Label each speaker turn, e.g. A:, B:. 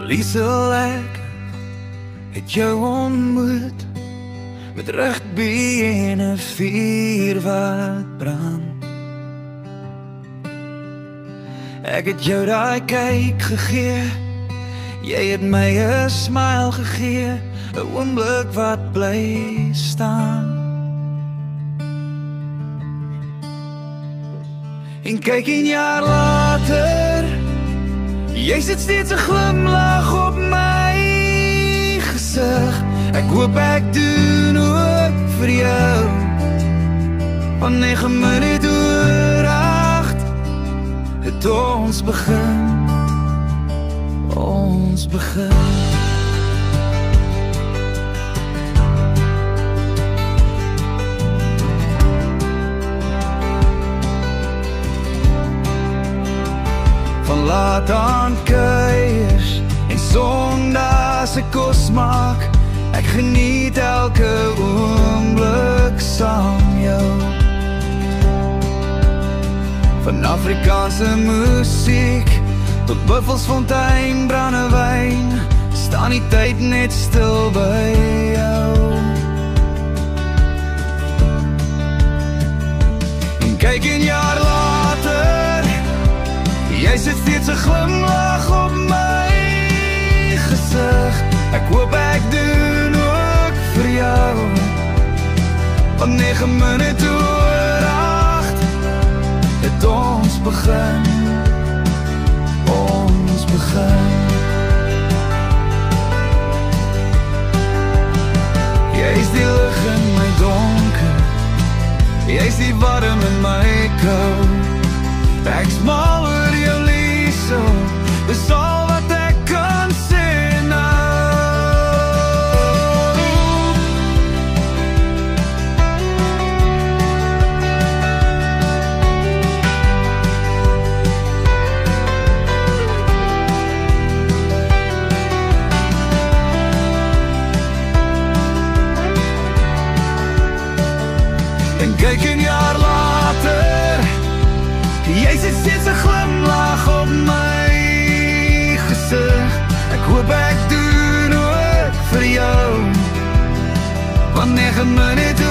A: Liesel, ek het jou ontmoet met rugby en 'n vuur wat brand. Ek het jou daai kyk gegee, jy het my 'n smile gegee, 'n oomblik wat bly staan. En kyk 'n jaar later, jy sit steeds 'n glimlag op my gesig. Ek hoop ek doen ook vir jou. Van 9 minute oor 8 het ons begin. Ons begin. Van laat aan kuiers en sondags se kos maak, ek geniet elke oomblik saam jou. Van Afrikaanse musiek tot Buffelsfontein brandewyn, staan die tyd net stil by jou. En kyk 'n jaar later, jy sit steeds 'n glimlag op my gesig. Ek hoop ek doen ook vir jou. Van 9 minute oor 8 het ons begin. Ons begin. Jy is die lig in my donker, jy is die warm in my kou. Ek smal oor jou liefde, dis al wat ek kan sê nou. En kyk 'n jaar later, jy sit steeds 'n glimlag op my gesig. Ek hoop ek doen ook vir jou. Van 9 minute